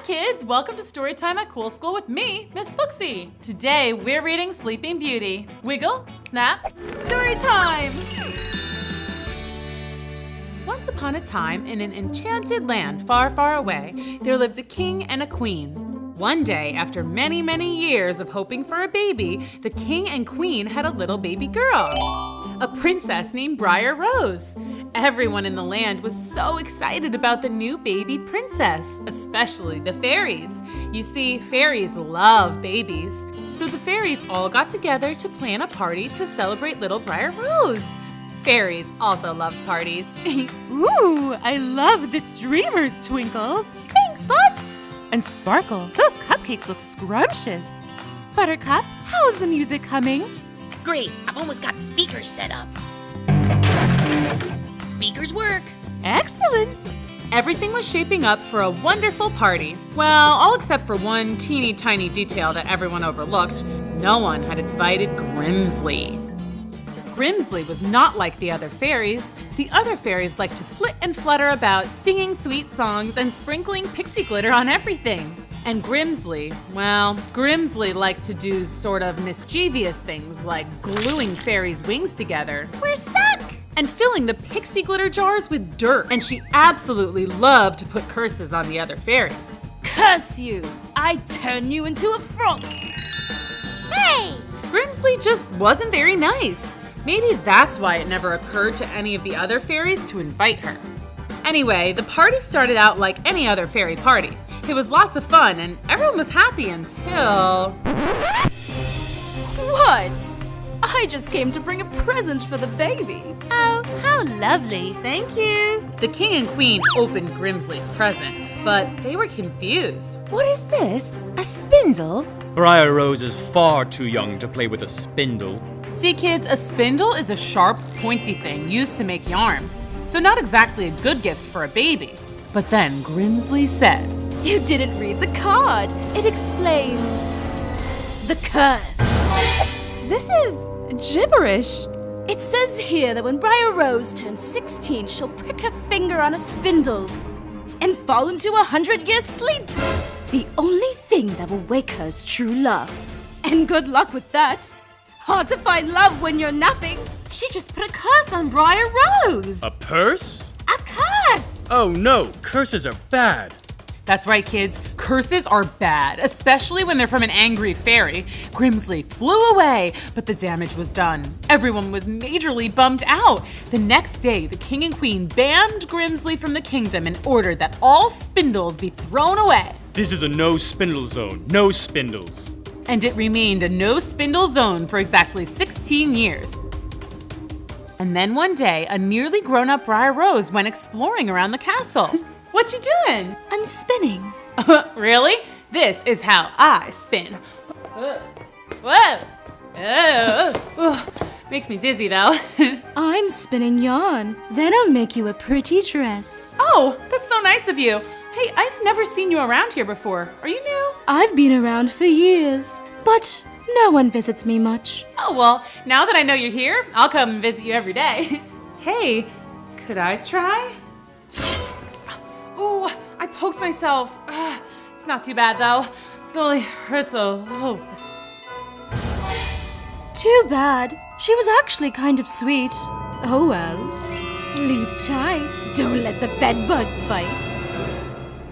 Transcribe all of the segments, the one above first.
kids, welcome to Storytime at Cool School with me, Miss Booksy. Today we're reading Sleeping Beauty. Wiggle, snap, Storytime! Once upon a time, in an enchanted land far, far away, there lived a king and a queen. One day, after many, many years of hoping for a baby, the king and queen had a little baby girl, a princess named Briar Rose. Everyone in the land was so excited about the new baby princess, especially the fairies. You see, fairies love babies. So the fairies all got together to plan a party to celebrate little Briar Rose. Fairies also love parties. Ooh, I love the streamers, Twinkles. Thanks, boss. And Sparkle, those cupcakes look scrumptious. Buttercup, how is the music coming? Great, I've almost got the speakers set up. Speakers work. Excellent. Everything was shaping up for a wonderful party. Well, all except for one teeny tiny detail that everyone overlooked. No one had invited Grimsley. Grimsley was not like the other fairies. The other fairies liked to flit and flutter about, singing sweet songs and sprinkling pixie glitter on everything. And Grimsley liked to do sort of mischievous things like gluing fairies' wings together. We're stuck! And filling the pixie glitter jars with dirt. And she absolutely loved to put curses on the other fairies. Curse you! I turn you into a frog! Hey! Grimsley just wasn't very nice. Maybe that's why it never occurred to any of the other fairies to invite her. Anyway, the party started out like any other fairy party. It was lots of fun and everyone was happy until… What? I just came to bring a present for the baby. Oh, how lovely. Thank you. The king and queen opened Grimsley's present, but they were confused. What is this? A spindle? Briar Rose is far too young to play with a spindle. See, kids, a spindle is a sharp, pointy thing used to make yarn. So not exactly a good gift for a baby. But then Grimsley said, You didn't read the card. It explains the curse. This is gibberish. It says here that when Briar Rose turns 16, she'll prick her finger on a spindle and fall into a 100-year sleep. The only thing that will wake her is true love. And good luck with that. Hard to find love when you're napping. She just put a curse on Briar Rose. A purse? A curse! Oh no, curses are bad. That's right, kids. Curses are bad, especially when they're from an angry fairy. Grimsley flew away, but the damage was done. Everyone was majorly bummed out. The next day, the king and queen banned Grimsley from the kingdom and ordered that all spindles be thrown away. This is a no spindle zone. No spindles. And it remained a no spindle zone for exactly 16 years. And then one day, a nearly grown-up Briar Rose went exploring around the castle. What you doing? I'm spinning. Really? This is how I spin. Whoa! Oh. Makes me dizzy though. I'm spinning yarn. Then I'll make you a pretty dress. Oh, that's so nice of you. Hey, I've never seen you around here before. Are you new? I've been around for years, but no one visits me much. Oh, well, now that I know you're here, I'll come and visit you every day. Hey, could I try? Ooh, I poked myself. It's not too bad though. It only hurts a little. Too bad. She was actually kind of sweet. Oh well. Sleep tight. Don't let the bed bugs bite.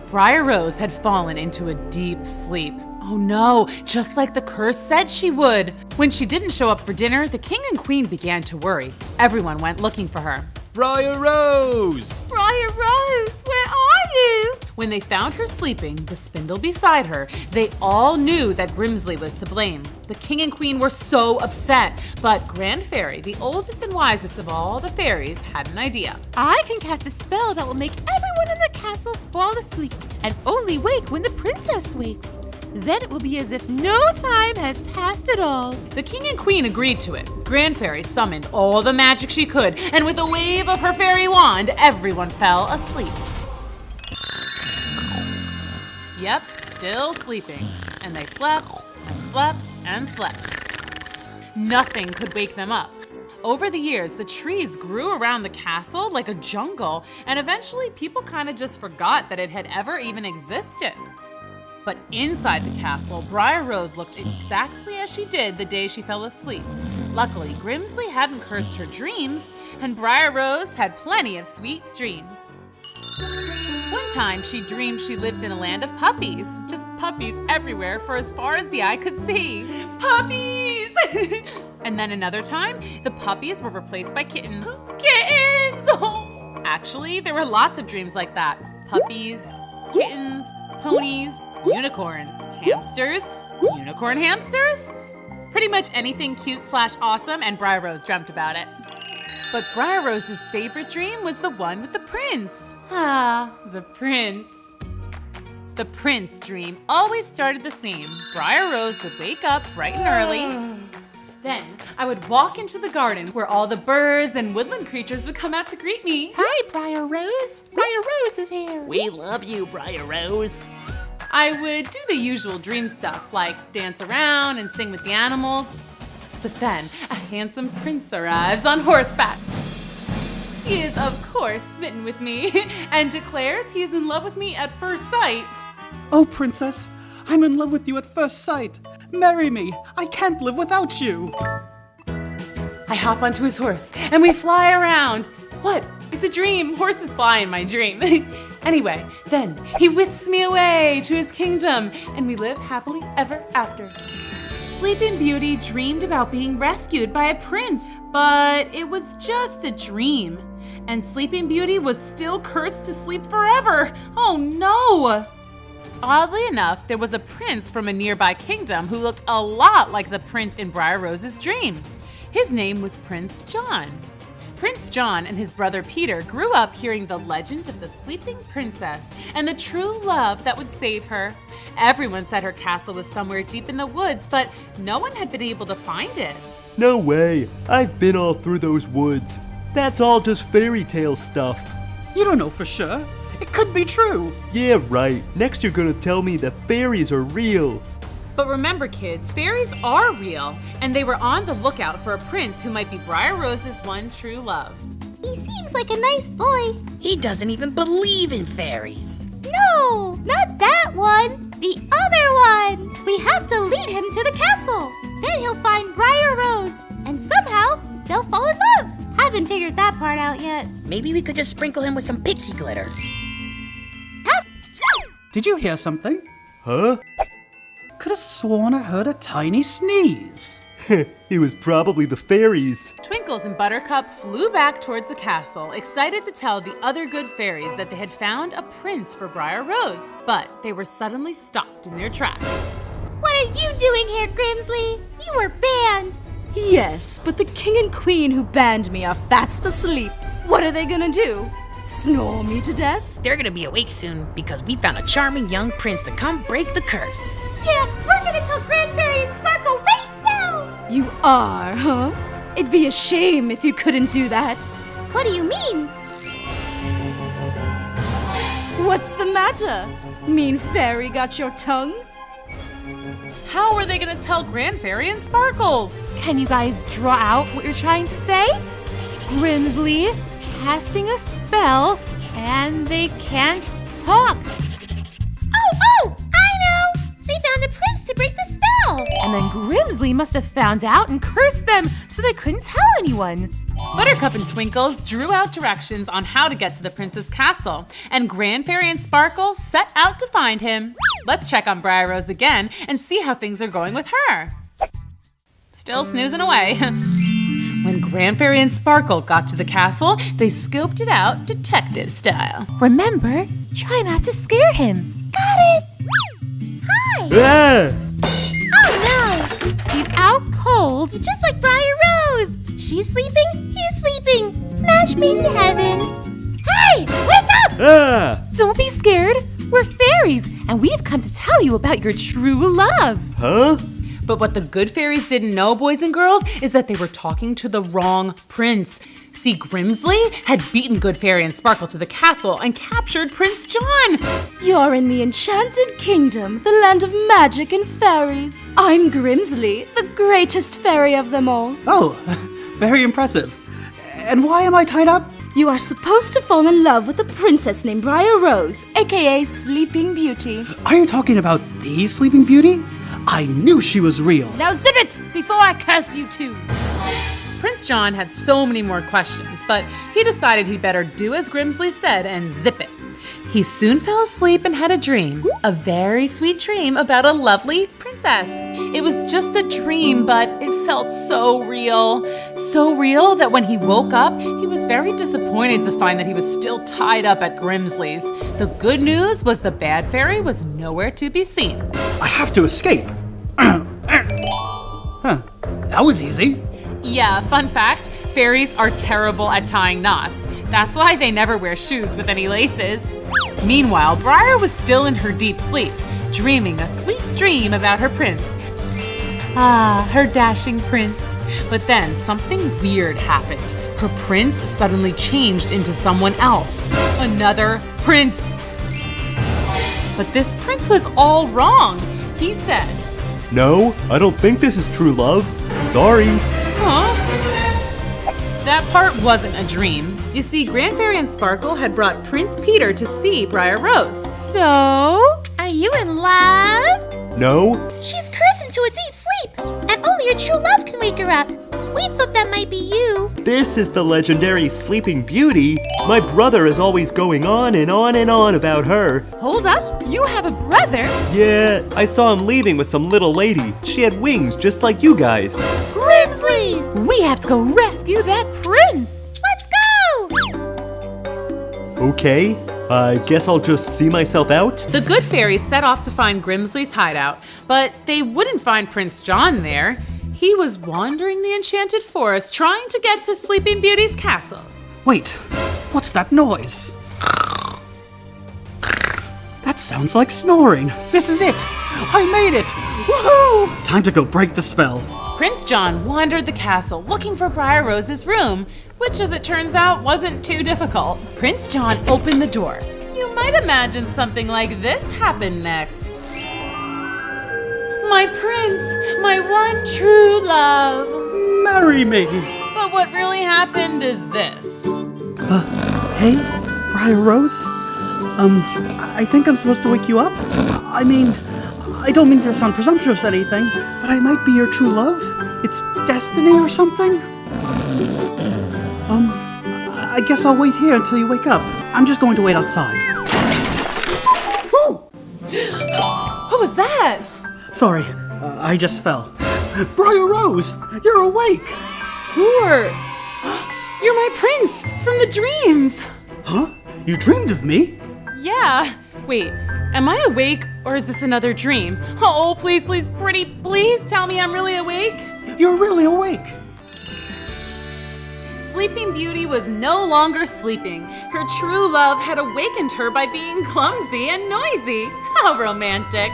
Briar Rose had fallen into a deep sleep. Oh no, just like the curse said she would. When she didn't show up for dinner, the king and queen began to worry. Everyone went looking for her. Briar Rose! Briar Rose, where are you? When they found her sleeping, the spindle beside her, they all knew that Grimsley was to blame. The king and queen were so upset, but Grand Fairy, the oldest and wisest of all the fairies, had an idea. I can cast a spell that will make everyone in the castle fall asleep and only wake when the princess wakes. Then it will be as if no time has passed at all. The king and queen agreed to it. Grand Fairy summoned all the magic she could, and with a wave of her fairy wand, everyone fell asleep. Yep, still sleeping. And they slept, and slept, and slept. Nothing could wake them up. Over the years, the trees grew around the castle like a jungle, and eventually people kind of just forgot that it had ever even existed. But inside the castle, Briar Rose looked exactly as she did the day she fell asleep. Luckily, Grimsley hadn't cursed her dreams, and Briar Rose had plenty of sweet dreams. One time, she dreamed she lived in a land of puppies. Just puppies everywhere for as far as the eye could see. Puppies! And then another time, the puppies were replaced by kittens. Kittens! Actually, there were lots of dreams like that. Puppies, kittens, ponies, unicorns, hamsters, unicorn hamsters. Pretty much anything cute/awesome, and Briar Rose dreamt about it. But Briar Rose's favorite dream was the one with the prince. Ah, the prince. The prince dream always started the same. Briar Rose would wake up bright and early. Then I would walk into the garden where all the birds and woodland creatures would come out to greet me. Hi, Briar Rose. Briar Rose is here. We love you, Briar Rose. I would do the usual dream stuff like dance around and sing with the animals. But then a handsome prince arrives on horseback. He is, of course, smitten with me and declares he is in love with me at first sight. Oh, princess, I'm in love with you at first sight. Marry me. I can't live without you. I hop onto his horse and we fly around. What? It's a dream. Horses fly in my dream. Anyway, then he whisks me away to his kingdom and we live happily ever after. Sleeping Beauty dreamed about being rescued by a prince, but it was just a dream. And Sleeping Beauty was still cursed to sleep forever. Oh no! Oddly enough, there was a prince from a nearby kingdom who looked a lot like the prince in Briar Rose's dream. His name was Prince John. Prince John and his brother Peter grew up hearing the legend of the sleeping princess and the true love that would save her. Everyone said her castle was somewhere deep in the woods, but no one had been able to find it. No way. I've been all through those woods. That's all just fairy tale stuff. You don't know for sure. It could be true. Yeah, right. Next you're gonna tell me that fairies are real. But remember, kids, fairies are real, and they were on the lookout for a prince who might be Briar Rose's one true love. He seems like a nice boy. He doesn't even believe in fairies. No, not that one. The other one. We have to lead him to the castle. Then he'll find Briar Rose, and somehow they'll fall in love. Haven't figured that part out yet. Maybe we could just sprinkle him with some pixie glitter. Did you hear something? Huh? Could have sworn I heard a tiny sneeze. It was probably the fairies. Twinkles and Buttercup flew back towards the castle, excited to tell the other good fairies that they had found a prince for Briar Rose. But they were suddenly stopped in their tracks. What are you doing here, Grimsley? You were banned. Yes, but the king and queen who banned me are fast asleep. What are they gonna do? Snore me to death? They're gonna be awake soon because we found a charming young prince to come break the curse. Yeah, we're gonna tell Grand Fairy and Sparkle right now! You are, huh? It'd be a shame if you couldn't do that. What do you mean? What's the matter? Mean fairy got your tongue? How are they going to tell Grand Fairy and Sparkles? Can you guys draw out what you're trying to say? Grimsley casting a spell, and they can't talk. Oh, I know! They found a prince to break the spell! And then Grimsley must have found out and cursed them so they couldn't tell anyone. Buttercup and Twinkles drew out directions on how to get to the prince's castle, and Grand Fairy and Sparkles set out to find him. Let's check on Briar Rose again and see how things are going with her. Still snoozing away. When Grand Fairy and Sparkle got to the castle, they scoped it out detective style. Remember, try not to scare him. Got it! Hi! Ah! Oh no! He's out cold. Just like Briar Rose! She's sleeping, he's sleeping. Match made in heaven. Hey! Wake up! Ah! Don't be scared. We're fairies, and we've come to tell you about your true love. Huh? But what the good fairies didn't know, boys and girls, is that they were talking to the wrong prince. See, Grimsley had beaten Good Fairy and Sparkle to the castle and captured Prince John. You're in the Enchanted Kingdom, the land of magic and fairies. I'm Grimsley, the greatest fairy of them all. Oh, very impressive. And why am I tied up? You are supposed to fall in love with a princess named Briar Rose, aka Sleeping Beauty. Are you talking about the Sleeping Beauty? I knew she was real. Now zip it before I curse you too. Prince John had so many more questions, but he decided he'd better do as Grimsley said and zip it. He soon fell asleep and had a very sweet dream about a lovely princess. It was just a dream, but it felt so real that when he woke up, he was very disappointed to find that he was still tied up at Grimsley's. The good news was the bad fairy was nowhere to be seen. I have to escape. Huh, that was easy. Yeah, fun fact, fairies are terrible at tying knots. That's why they never wear shoes with any laces. Meanwhile, Briar was still in her deep sleep, dreaming a sweet dream about her prince. Ah, her dashing prince. But then something weird happened. Her prince suddenly changed into someone else. Another prince. But this prince was all wrong. He said, No, I don't think this is true love. Sorry. huh? That part wasn't a dream. You see, Grand Fairy and Sparkle had brought Prince Peter to see Briar Rose. So, Are you in love? No? She's cursed into a deep sleep, and only her true love can wake her up. We thought that might be you. This is the legendary Sleeping Beauty. My brother is always going on and on and on about her. hold up, you have a brother? Yeah, I saw him leaving with some little lady. She had wings just like you guys. Grimsley! We have to go rescue that prince! Let's go! Okay, I guess I'll just see myself out. The good fairies set off to find Grimsley's hideout, but they wouldn't find Prince John there. He was wandering the enchanted forest trying to get to Sleeping Beauty's castle. Wait, what's that noise? That sounds like snoring. This is it. I made it. Woohoo! Time to go break the spell. Prince John wandered the castle looking for Briar Rose's room, which as it turns out wasn't too difficult. Prince John opened the door. You might imagine something like this happened next. My prince, my one true love. Marry me. But what really happened is this. Hey, Briar Rose? I think I'm supposed to wake you up? I mean, I don't mean to sound presumptuous or anything, but I might be your true love? It's destiny or something? I guess I'll wait here until you wake up. I'm just going to wait outside. Woo! What was that? Sorry, I just fell. Briar Rose, you're awake! You're my prince from the dreams. Huh? You dreamed of me? Yeah. Wait, am I awake or is this another dream? Oh, please, please, pretty, please tell me I'm really awake. You're really awake. Sleeping Beauty was no longer sleeping. Her true love had awakened her by being clumsy and noisy. How romantic.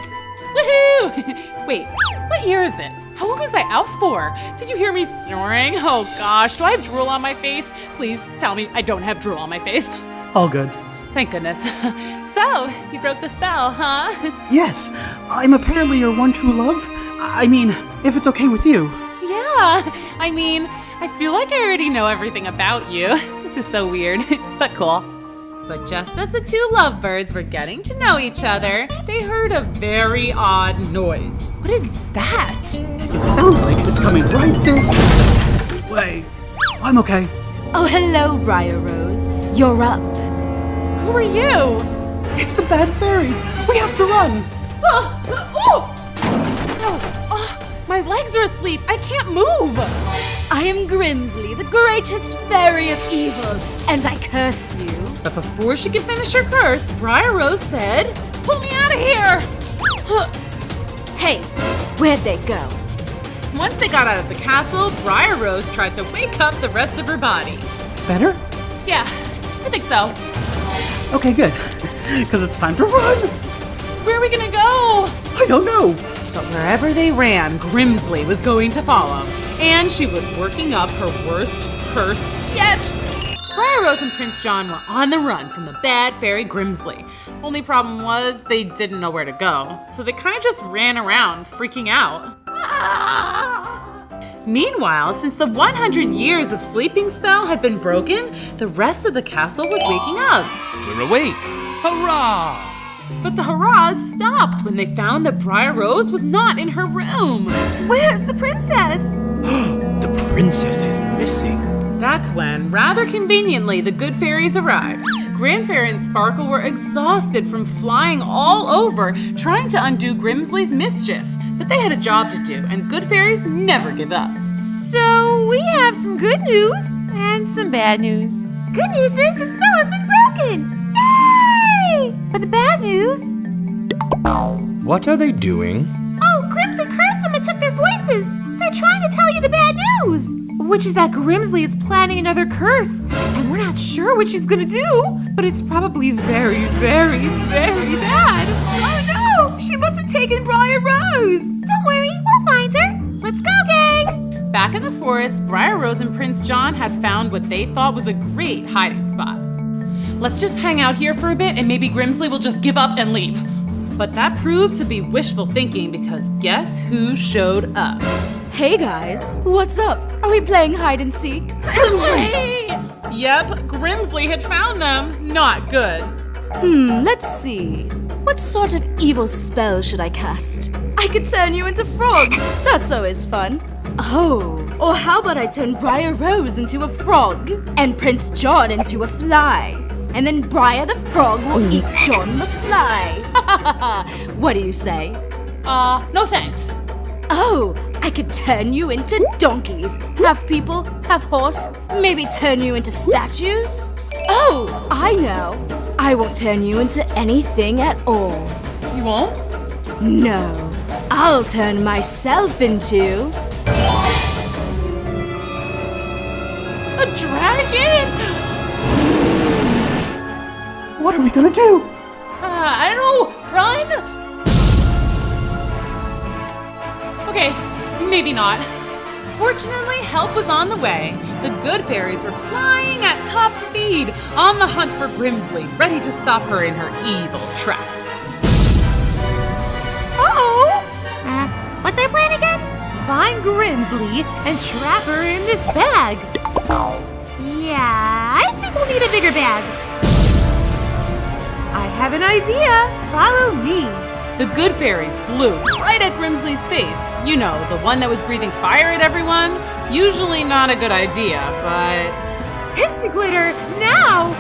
Woohoo! Wait, what year is it? How long was I out for? Did you hear me snoring? Oh gosh, do I have drool on my face? Please tell me I don't have drool on my face. All good. Thank goodness. So, you broke the spell, huh? Yes, I'm apparently your one true love. I mean, if it's okay with you. Yeah, I mean, I feel like I already know everything about you. This is so weird, but cool. But just as the two lovebirds were getting to know each other, they heard a very odd noise. What is that? It sounds like it's coming right this way. I'm okay. Oh, hello, Briar Rose. You're up. Who are you? It's the bad fairy. We have to run. My legs are asleep. I can't move. I am Grimsley, the greatest fairy of evil, and I curse you. But before she could finish her curse, Briar Rose said, "Pull me out of here!" Hey, where'd they go? Once they got out of the castle, Briar Rose tried to wake up the rest of her body. Better? Yeah, I think so. Okay, good. Because it's time to run. Where are we gonna go? I don't know. But wherever they ran, Grimsley was going to follow. And she was working up her worst curse yet. Briar Rose and Prince John were on the run from the bad fairy Grimsley. Only problem was they didn't know where to go. So they kind of just ran around, freaking out. Meanwhile, since the 100 years of sleeping spell had been broken, the rest of the castle was waking up. We're awake! Hurrah! But the hurrahs stopped when they found that Briar Rose was not in her room. Where's the princess? The princess is missing. That's when, rather conveniently, the good fairies arrived. Grandfairy and Sparkle were exhausted from flying all over, trying to undo Grimsley's mischief. But they had a job to do, and good fairies never give up. So we have some good news and some bad news. Good news is the spell has been broken. Yay! But the bad news? What are they doing? Oh, Grimsley cursed them and took their voices. They're trying to tell you the bad news. Which is that Grimsley is planning another curse. And we're not sure what she's gonna do, but it's probably very, very, very bad. Oh no! She must have taken Briar Rose! Don't worry, we'll find her. Let's go, gang! Back in the forest, Briar Rose and Prince John had found what they thought was a great hiding spot. Let's just hang out here for a bit and maybe Grimsley will just give up and leave. But that proved to be wishful thinking because guess who showed up? Hey guys, what's up? Are we playing hide and seek? Yep, Grimsley had found them. Not good. Let's see. What sort of evil spell should I cast? I could turn you into frogs. That's always fun. Oh, or how about I turn Briar Rose into a frog and Prince John into a fly? And then Briar the frog will eat John the fly. What do you say? No thanks. Oh, I could turn you into donkeys. Half people, half horse. Maybe turn you into statues. Oh, I know. I won't turn you into anything at all. You won't? No, I'll turn myself into A dragon? What are we gonna do? I don't know. Run? Okay, maybe not. Fortunately, help was on the way. The good fairies were flying at top speed, on the hunt for Grimsley, ready to stop her in her evil tracks. Uh-oh! What's our plan again? Find Grimsley and trap her in this bag. Yeah, I think we'll need a bigger bag. I have an idea. Follow me. The good fairies flew right at Grimsley's face. You know, the one that was breathing fire at everyone. Usually not a good idea, but... Pixie glitter, now!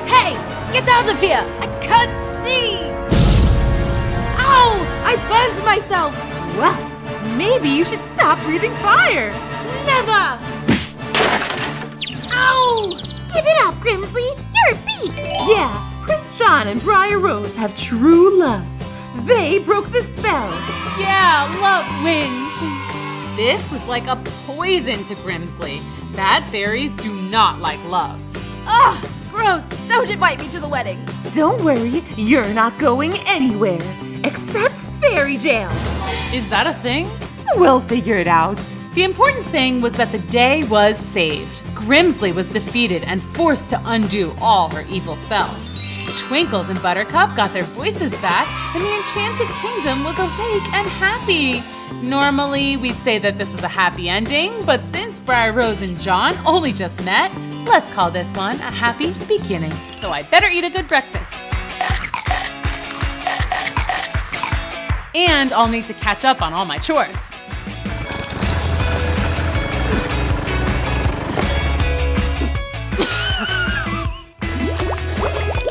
Hey, get out of here! I can't see! Ow! I burned myself! Well, maybe you should stop breathing fire. Never! Ow! Give it up, Grimsley. You're a thief. Yeah, Prince John and Briar Rose have true love. They broke the spell. Yeah, love wins. This was like a poison to Grimsley. Bad fairies do not like love. Ugh, gross! Don't invite me to the wedding! Don't worry, you're not going anywhere. Except fairy jail. Is that a thing? We'll figure it out. The important thing was that the day was saved. Grimsley was defeated and forced to undo all her evil spells. Twinkles and Buttercup got their voices back, and the Enchanted Kingdom was awake and happy. Normally, we'd say that this was a happy ending, but since Briar Rose and John only just met, let's call this one a happy beginning. So I'd better eat a good breakfast. And I'll need to catch up on all my chores.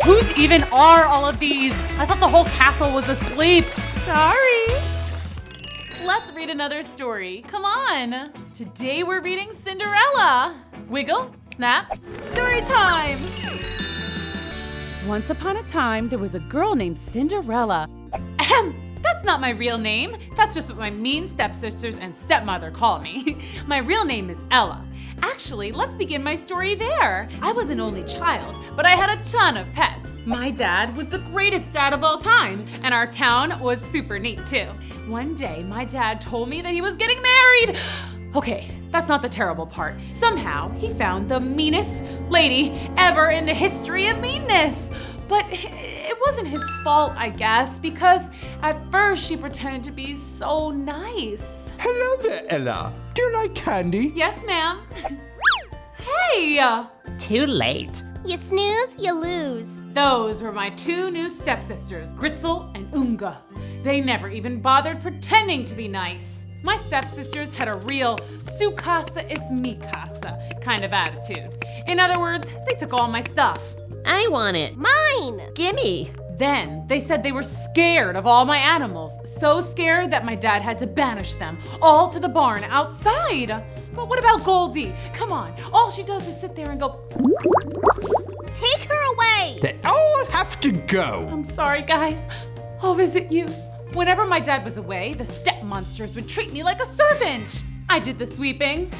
Whose even are all of these? I thought the whole castle was asleep. Sorry. Let's read another story. Come on. Today we're reading Cinderella. Wiggle, snap, story time. Once upon a time, there was a girl named Cinderella. Ahem. That's not my real name. That's just what my mean stepsisters and stepmother call me. My real name is Ella. Actually, let's begin my story there. I was an only child, but I had a ton of pets. My dad was the greatest dad of all time, and our town was super neat too. One day, my dad told me that he was getting married. Okay, that's not the terrible part. Somehow, he found the meanest lady ever in the history of meanness. But it wasn't his fault, I guess, because at first she pretended to be so nice. Hello there, Ella. Do you like candy? Yes, ma'am. Hey! Too late. You snooze, you lose. Those were my two new stepsisters, Gritzel and Unga. They never even bothered pretending to be nice. My stepsisters had a real su casa es mi casa kind of attitude. In other words, they took all my stuff. I want it. Mine! Gimme. Then they said they were scared of all my animals, so scared that my dad had to banish them all to the barn outside. But what about Goldie? Come on, all she does is sit there and go, Take her away! They all have to go. I'm sorry, guys. I'll visit you. Whenever my dad was away, the step monsters would treat me like a servant. I did the sweeping.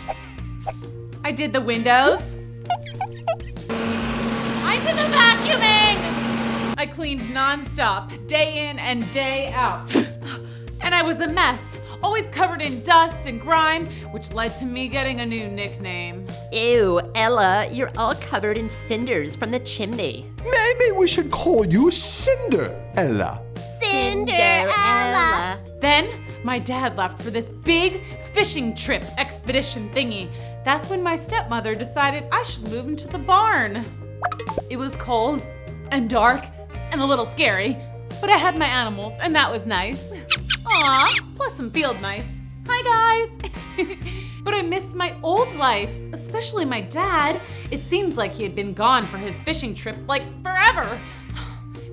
I did the windows. I did the vacuuming. I cleaned nonstop, day in and day out. And I was a mess, always covered in dust and grime, which led to me getting a new nickname. Ew, Ella, you're all covered in cinders from the chimney. Maybe we should call you Cinderella. Cinderella! Then my dad left for this big fishing trip expedition thingy. That's when my stepmother decided I should move into the barn. It was cold and dark and a little scary, but I had my animals and that was nice. Aw, plus some field mice. Hi guys! But I missed my old life, especially my dad. It seems like he had been gone for his fishing trip like forever.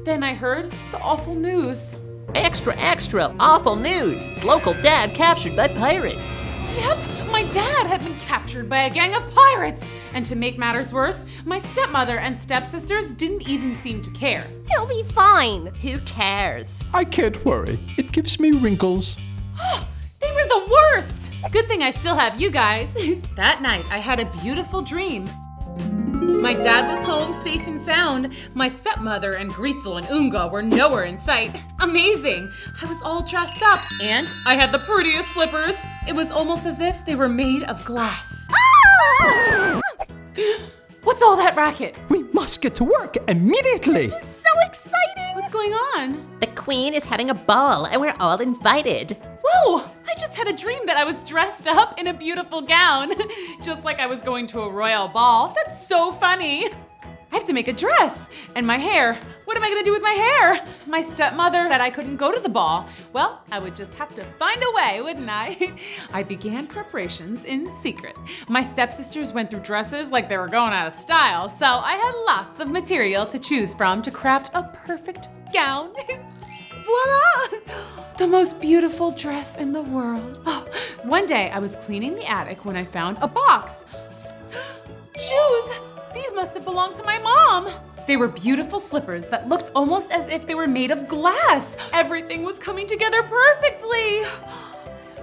Then I heard the awful news. Extra, extra, awful news. Local dad captured by pirates. Yep, my dad had been captured by a gang of pirates. And to make matters worse, my stepmother and stepsisters didn't even seem to care. He'll be fine. Who cares? I can't worry. It gives me wrinkles. They were the worst! Good thing I still have you guys. That night, I had a beautiful dream. My dad was home safe and sound. My stepmother and Gritzel and Unga were nowhere in sight. Amazing! I was all dressed up, and I had the prettiest slippers. It was almost as if they were made of glass. Ah! What's all that racket? We must get to work immediately. This is so exciting! What's going on? The queen is having a ball and we're all invited. Whoa! I just had a dream that I was dressed up in a beautiful gown, just like I was going to a royal ball. That's so funny. I have to make a dress and my hair. What am I gonna do with my hair? My stepmother said I couldn't go to the ball. Well, I would just have to find a way, wouldn't I? I began preparations in secret. My stepsisters went through dresses like they were going out of style, so I had lots of material to choose from to craft a perfect gown. Voila! The most beautiful dress in the world. Oh, one day I was cleaning the attic when I found a box. Shoes! These must have belonged to my mom. They were beautiful slippers that looked almost as if they were made of glass. Everything was coming together perfectly.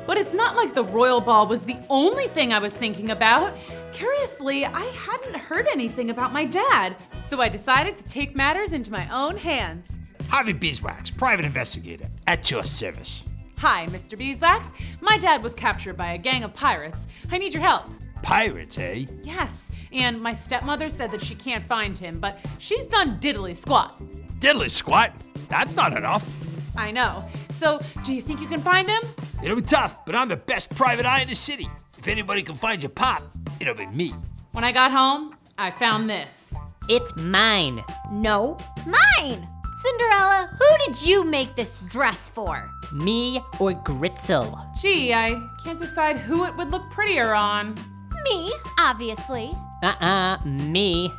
But it's not like the royal ball was the only thing I was thinking about. Curiously, I hadn't heard anything about my dad, so I decided to take matters into my own hands. Harvey Beeswax, private investigator, at your service. Hi, Mr. Beeswax. My dad was captured by a gang of pirates. I need your help. Pirates, eh? Yes, and my stepmother said that she can't find him, but she's done diddly squat. Diddly squat? That's not enough. I know. So, do you think you can find him? It'll be tough, but I'm the best private eye in the city. If anybody can find your pop, it'll be me. When I got home, I found this. It's mine. No, mine! Cinderella, who did you make this dress for? Me or Gritzel? Gee, I can't decide who it would look prettier on. Me, obviously. Me.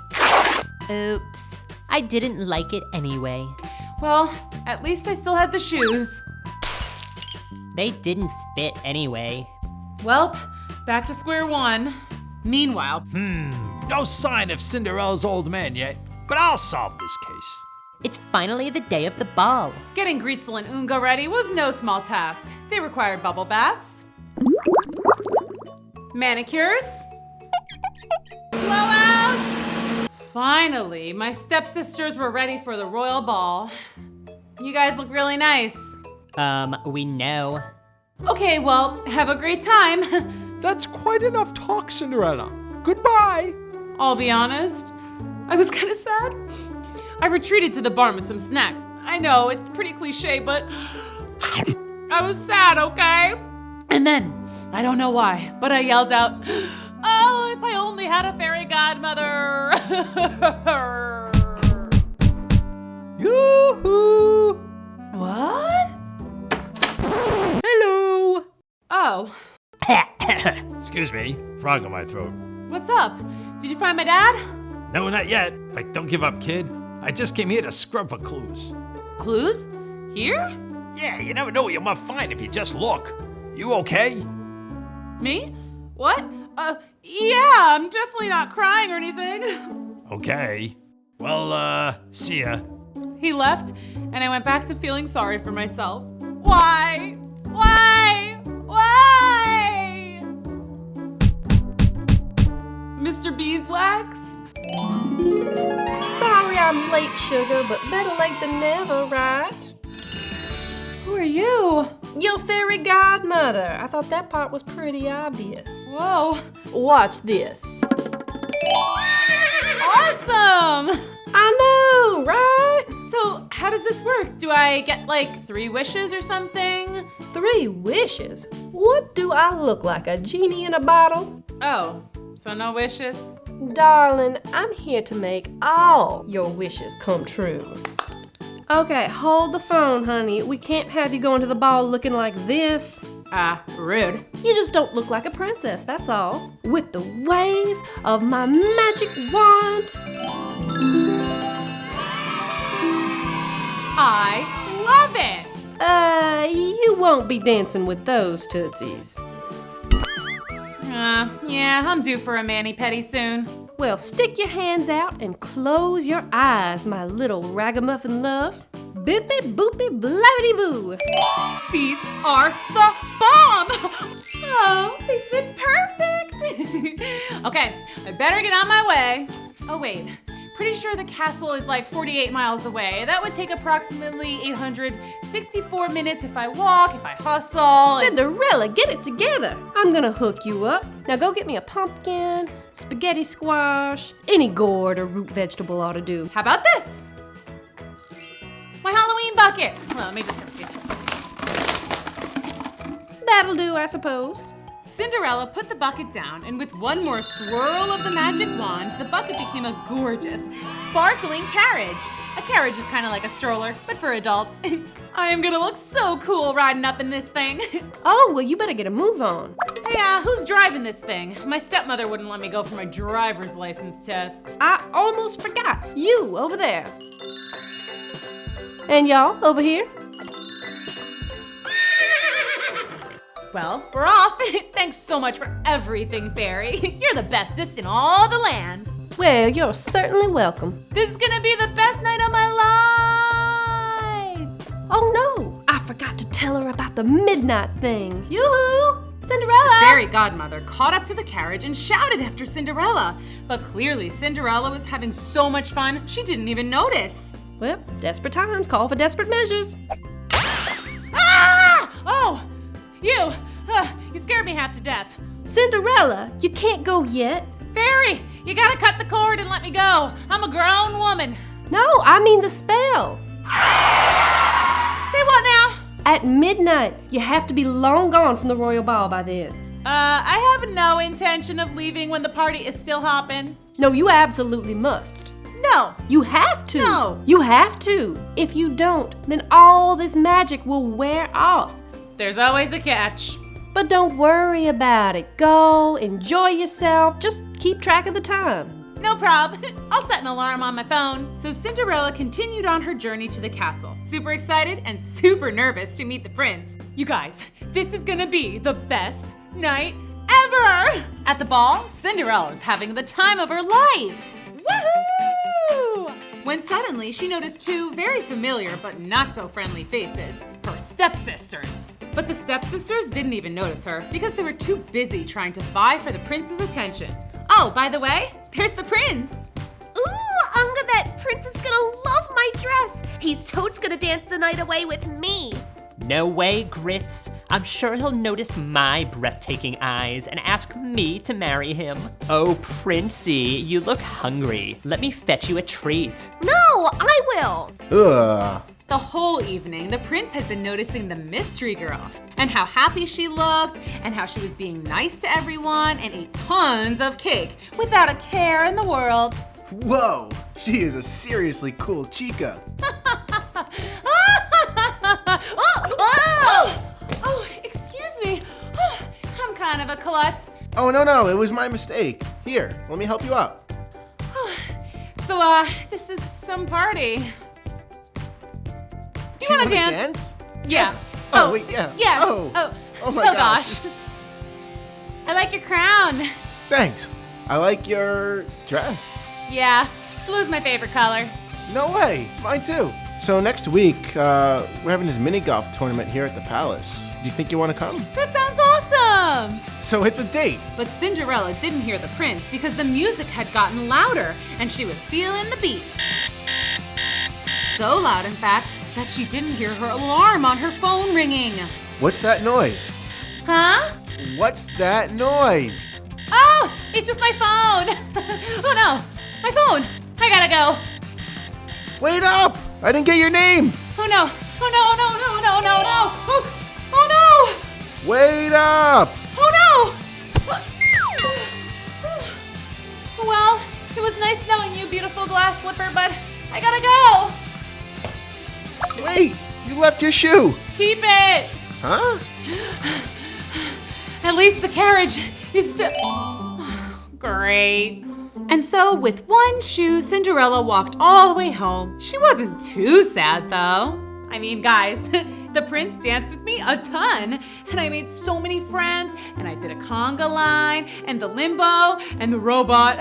Oops. I didn't like it anyway. Well, at least I still had the shoes. They didn't fit anyway. Welp, back to square one. Meanwhile, No sign of Cinderella's old man yet, but I'll solve this case. It's finally the day of the ball. getting Gritzel and Unga ready was no small task. They required bubble baths, manicures, blowouts. Finally, my stepsisters were ready for the royal ball. You guys look really nice. We know. Okay, well, have a great time. That's quite enough talk, Cinderella. Goodbye. I'll be honest, I was kind of sad. I retreated to the barn with some snacks. I know, it's pretty cliche, but I was sad, okay? And then, I don't know why, but I yelled out, "Oh, if I only had a fairy godmother!" Yoo-hoo! What? Hello! Oh, Excuse me, frog in my throat. what's up? Did you find my dad? No, not yet. Like, don't give up, kid. I just came here to scrub for clues. Clues? Here? Yeah, you never know what you might find if you just look. You okay? Me? What? Yeah, I'm definitely not crying or anything. Okay. Well, see ya. He left, and I went back to feeling sorry for myself. Why? Why? Why? Mr. Beeswax? Sorry I'm late, sugar, but better late than never, right? Who are you? Your fairy godmother. I thought that part was pretty obvious. Whoa. Watch this. Awesome! I know, right? So, how does this work? Do I get like 3 wishes or something? 3 wishes? What do I look like, a genie in a bottle? Oh, so no wishes? Darling, I'm here to make all your wishes come true. Okay, hold the phone, honey. We can't have you going to the ball looking like this. Rude. You just don't look like a princess, that's all. With the wave of my magic wand. I love it! You won't be dancing with those tootsies. Yeah, I'm due for a mani-pedi soon. Well, stick your hands out and close your eyes, my little ragamuffin love. Bippy boopy blabbity boo. These are the bomb! Oh, they fit perfect! Okay, I better get on my way. Oh wait, pretty sure the castle is like 48 miles away. That would take approximately 864 minutes if I walk, if I hustle. Cinderella, get it together. I'm gonna hook you up. Now go get me a pumpkin, spaghetti squash, any gourd or root vegetable ought to do. How about this? My Halloween bucket. Well, let me just empty it. That'll do, I suppose. Cinderella put the bucket down, and with one more swirl of the magic wand, the bucket became a gorgeous, sparkling carriage. A carriage is kind of like a stroller, but for adults. I am gonna look so cool riding up in this thing. Oh, well, you better get a move on. Hey, who's driving this thing? My stepmother wouldn't let me go for my driver's license test. I almost forgot. You, over there. And y'all, over here. Well, we're off. Thanks so much for everything, Fairy. You're the bestest in all the land. Well, you're certainly welcome. This is gonna be the best night of my life. Oh no, I forgot to tell her about the midnight thing. Yoo-hoo! Cinderella! The fairy godmother caught up to the carriage and shouted after Cinderella. But clearly Cinderella was having so much fun, she didn't even notice. Well, desperate times call for desperate measures. Ah! Oh! You scared me half to death. Cinderella, you can't go yet. Fairy, you gotta cut the cord and let me go. I'm a grown woman. No, I mean the spell. Say what now? At midnight, you have to be long gone from the royal ball by then. I have no intention of leaving when the party is still hopping. No, you absolutely must. No. You have to. No. You have to. If you don't, then all this magic will wear off. There's always a catch. But don't worry about it. Go, enjoy yourself. Just keep track of the time. No prob. I'll set an alarm on my phone. So Cinderella continued on her journey to the castle, super excited and super nervous to meet the prince. You guys, this is gonna be the best night ever! At the ball, Cinderella was having the time of her life. Woohoo! When suddenly she noticed 2 very familiar but not so friendly faces, her stepsisters. But the stepsisters didn't even notice her because they were too busy trying to vie for the prince's attention. Oh, by the way, there's the prince. Ooh, Unga, that prince is gonna love my dress. He's totes gonna dance the night away with me. No way, Grits. I'm sure he'll notice my breathtaking eyes and ask me to marry him. Oh, Princey, you look hungry. Let me fetch you a treat. No, I will. Ugh. The whole evening, the prince had been noticing the mystery girl and how happy she looked and how she was being nice to everyone and ate tons of cake without a care in the world. Whoa, she is a seriously cool chica. Oh, excuse me. I'm kind of a klutz. Oh, no, it was my mistake. Here, let me help you out. So, this is some party. Do you want to dance? Yeah. Oh, wait, yeah. Yes. Oh my oh gosh. I like your crown. Thanks. I like your dress. Yeah, blue's my favorite color. No way, mine too. So next week, we're having this mini golf tournament here at the palace. Do you think you want to come? That sounds awesome. So it's a date. But Cinderella didn't hear the prince because the music had gotten louder and she was feeling the beat. So loud, in fact, that she didn't hear her alarm on her phone ringing. What's that noise? Huh? What's that noise? Oh, it's just my phone. Oh no, my phone. I gotta go. Wait up! I didn't get your name! Oh no, oh no, no, no, no, no, no. Oh no! Wait up! Oh no! Well, it was nice knowing you, beautiful glass slipper, but I gotta go. Wait! You left your shoe! Keep it! Huh? At least the carriage is still... Great. And so, with one shoe, Cinderella walked all the way home. She wasn't too sad, though. I mean, guys, the prince danced with me a ton, and I made so many friends, and I did a conga line, and the limbo, and the robot,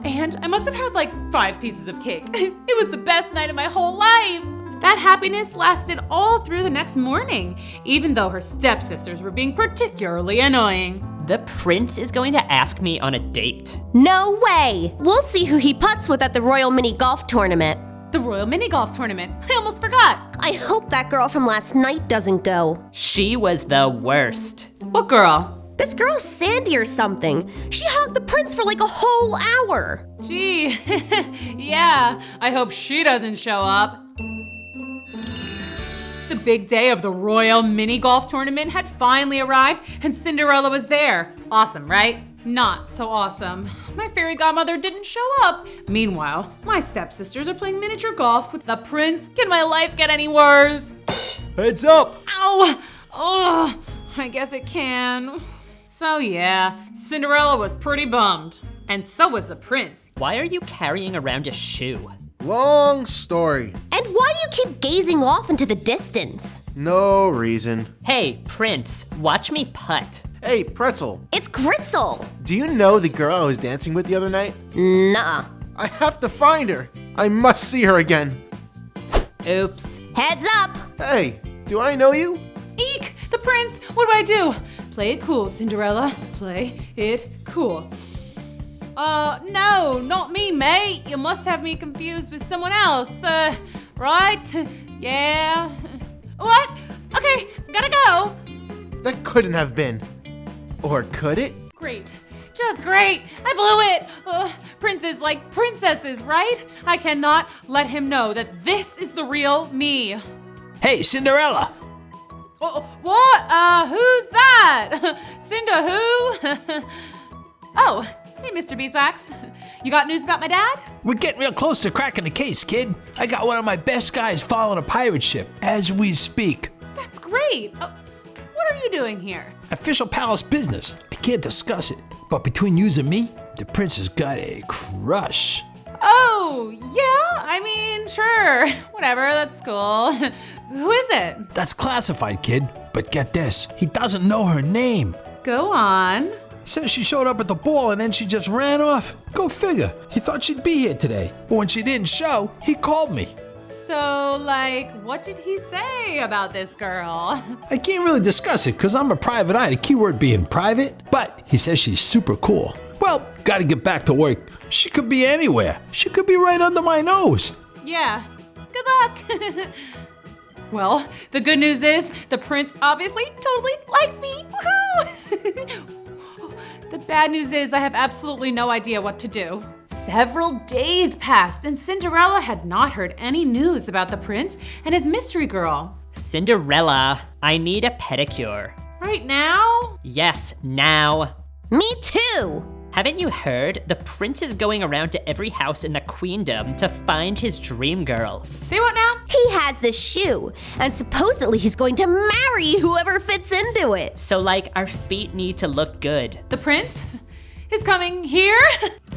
and I must have had like 5 pieces of cake. It was the best night of my whole life. That happiness lasted all through the next morning, even though her stepsisters were being particularly annoying. The prince is going to ask me on a date. No way. We'll see who he putts with at the Royal Mini Golf Tournament. The Royal Mini Golf Tournament. I almost forgot. I hope that girl from last night doesn't go. She was the worst. What girl? This girl's Sandy or something. She hugged the prince for like a whole hour. Gee, yeah, I hope she doesn't show up. The big day of the Royal Mini Golf Tournament had finally arrived and Cinderella was there. Awesome, right? Not so awesome. My fairy godmother didn't show up. Meanwhile, my stepsisters are playing miniature golf with the prince. Can my life get any worse? Heads up! Ow! Oh, I guess it can. So yeah, Cinderella was pretty bummed. And so was the prince. Why are you carrying around a shoe? Long story. And why do you keep gazing off into the distance? No reason. Hey, Prince, watch me putt. Hey, Pretzel. It's Gritzel. Do you know the girl I was dancing with the other night? Nuh-uh. I have to find her. I must see her again. Oops. Heads up. Hey, do I know you? Eek! The prince! What do? Play it cool, Cinderella. Play it cool. No, not me, mate. You must have me confused with someone else. Right? Yeah. What? Okay, gotta go. That couldn't have been. Or could it? Great. Just great. I blew it. Princes like princesses, right? I cannot let him know that this is the real me. Hey, Cinderella! What? Who's that? Cinda who? Oh, hey, Mr. Beeswax. You got news about my dad? We're getting real close to cracking the case, kid. I got one of my best guys following a pirate ship as we speak. That's great. What are you doing here? Official palace business. I can't discuss it. But between yous and me, the prince has got a crush. Oh, yeah? I mean, sure. Whatever, that's cool. Who is it? That's classified, kid. But get this, he doesn't know her name. Go on. Says she showed up at the ball and then she just ran off. Go figure. He thought she'd be here today. But when she didn't show, he called me. So, what did he say about this girl? I can't really discuss it because I'm a private eye, the keyword being private. But he says she's super cool. Well, gotta get back to work. She could be anywhere. She could be right under my nose. Yeah. Good luck. Well, the good news is the prince obviously totally likes me. Woohoo! The bad news is I have absolutely no idea what to do. Several days passed and Cinderella had not heard any news about the prince and his mystery girl. Cinderella, I need a pedicure. Right now? Yes, now. Me too. Haven't you heard? The prince is going around to every house in the queendom to find his dream girl. Say what now? He has the shoe, and supposedly he's going to marry whoever fits into it. So like, our feet need to look good. The prince is coming here?